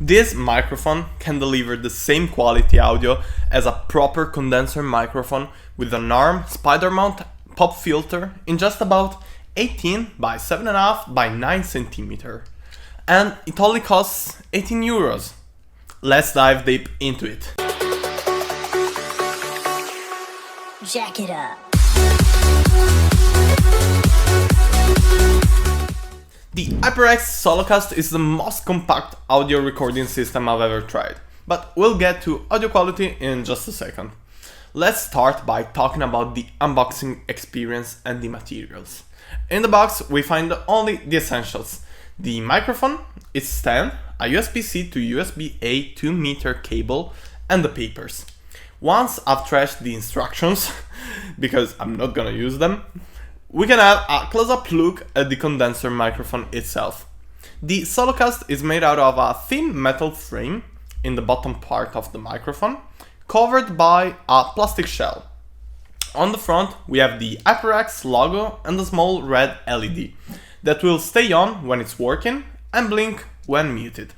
This microphone can deliver the same quality audio as a proper condenser microphone with an arm spider mount pop filter in just about 18 by 7.5 by 9 centimeter. And it only costs 18 euros. Let's dive deep into it. Jack it up. The HyperX SoloCast is the most compact audio recording system I've ever tried, but we'll get to audio quality in just a second. Let's start by talking about the unboxing experience and the materials. In the box we find only the essentials: the microphone, its stand, a USB-C to USB-A 2-meter cable, and the papers. Once I've trashed the instructions, because I'm not gonna use them, we can have a close-up look at the condenser microphone itself. The SoloCast is made out of a thin metal frame in the bottom part of the microphone, covered by a plastic shell. On the front we have the HyperX logo and a small red LED that will stay on when it's working and blink when muted.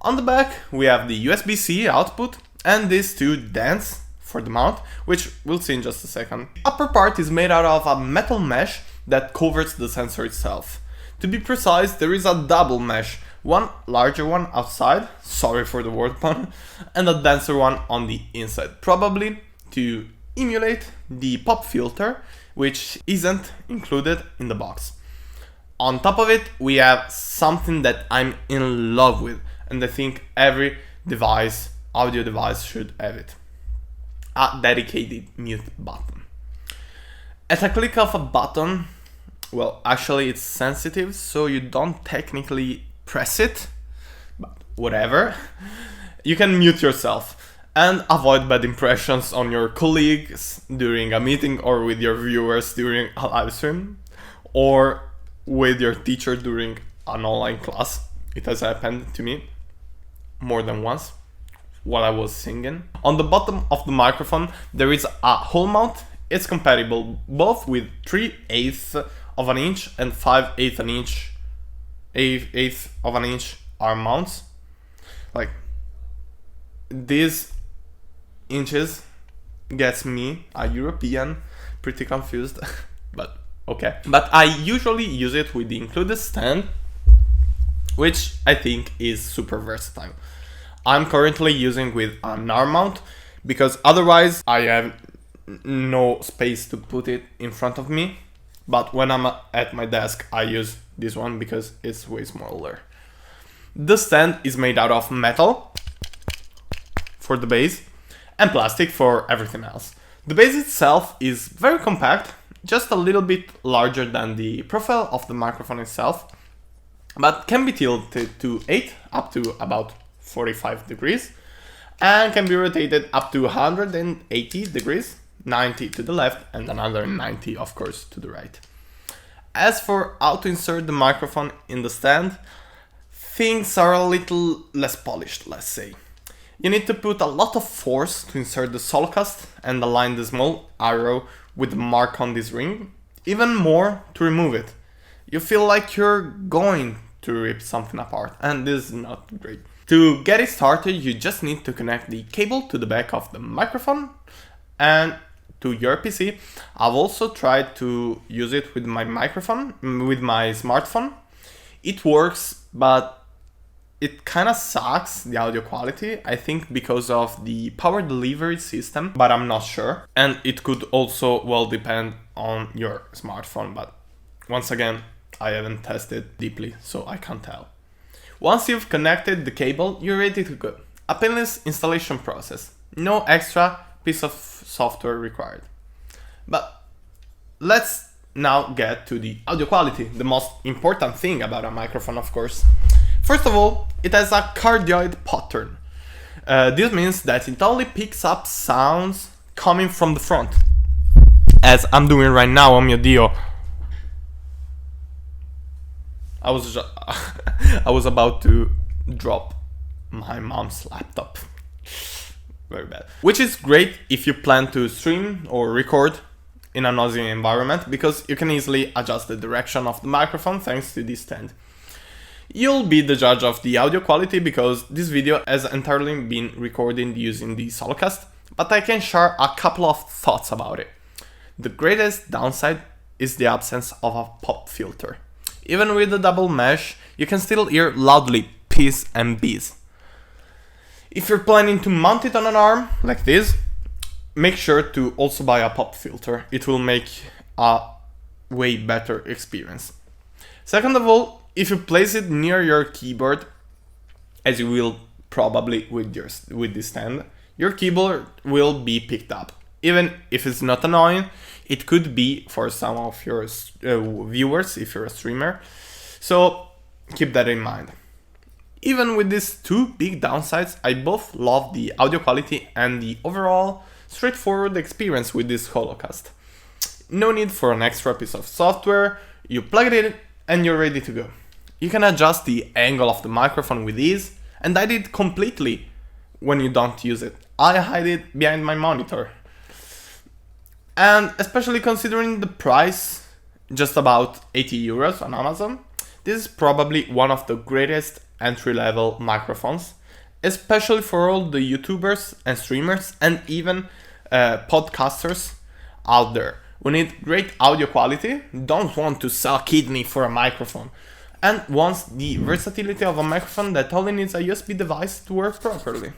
On the back we have the USB-C output and these two dents for the mount, which we'll see in just a second. The upper part is made out of a metal mesh that covers the sensor itself. To be precise, there is a double mesh, one larger one outside, sorry for the word pun, and a denser one on the inside, probably to emulate the pop filter, which isn't included in the box. On top of it, we have something that I'm in love with, and I think every audio device should have it: a dedicated mute button. At a click of a button, well, actually it's sensitive, so you don't technically press it, but whatever, you can mute yourself and avoid bad impressions on your colleagues during a meeting, or with your viewers during a live stream, or with your teacher during an online class. It has happened to me more than once while I was singing. On the bottom of the microphone there is a hole mount. It's compatible both with 3/8 of an inch and 5/8 of an inch arm mounts. Like, these inches gets me, a European, pretty confused, but okay. But I usually use it with the included stand, which I think is super versatile. I'm currently using with an arm mount because otherwise I have no space to put it in front of me. But when I'm at my desk, I use this one because it's way smaller. The stand is made out of metal for the base and plastic for everything else. The base itself is very compact, just a little bit larger than the profile of the microphone itself, but can be tilted to 8 up to about 45 degrees, and can be rotated up to 180 degrees, 90 to the left and another 90 of course to the right. As for how to insert the microphone in the stand, things are a little less polished, let's say. You need to put a lot of force to insert the SoloCast and align the small arrow with the mark on this ring, even more to remove it. You feel like you're going to rip something apart, and this is not great. To get it started, you just need to connect the cable to the back of the microphone and to your PC. I've also tried to use it with my microphone, with my smartphone. It works, but it kind of sucks, the audio quality, I think because of the power delivery system, but I'm not sure. And it could also, well, depend on your smartphone, but once again, I haven't tested deeply, so I can't tell. Once you've connected the cable, you're ready to go. A painless installation process. No extra piece of software required. But let's now get to the audio quality, the most important thing about a microphone, of course. First of all, it has a cardioid pattern. This means that it only picks up sounds coming from the front, as I'm doing right now, oh mio Dio. I was about to drop my mom's laptop. Very bad. Which is great if you plan to stream or record in a noisy environment, because you can easily adjust the direction of the microphone thanks to this stand. You'll be the judge of the audio quality because this video has entirely been recorded using the SoloCast, but I can share a couple of thoughts about it. The greatest downside is the absence of a pop filter. Even with the double mesh, you can still hear loudly P's and B's. If you're planning to mount it on an arm, like this, make sure to also buy a pop filter. It will make a way better experience. Second of all, if you place it near your keyboard, as you will probably with this stand, your keyboard will be picked up. Even if it's not annoying, it could be for some of your viewers if you're a streamer. So keep that in mind. Even with these two big downsides, I both love the audio quality and the overall straightforward experience with this HoloCast. No need for an extra piece of software, you plug it in and you're ready to go. You can adjust the angle of the microphone with ease, and hide it completely when you don't use it. I hide it behind my monitor. And especially considering the price, just about 80 euros on Amazon, this is probably one of the greatest entry-level microphones, especially for all the YouTubers and streamers and even podcasters out there who need great audio quality, don't want to sell kidney for a microphone, and wants the versatility of a microphone that only needs a USB device to work properly.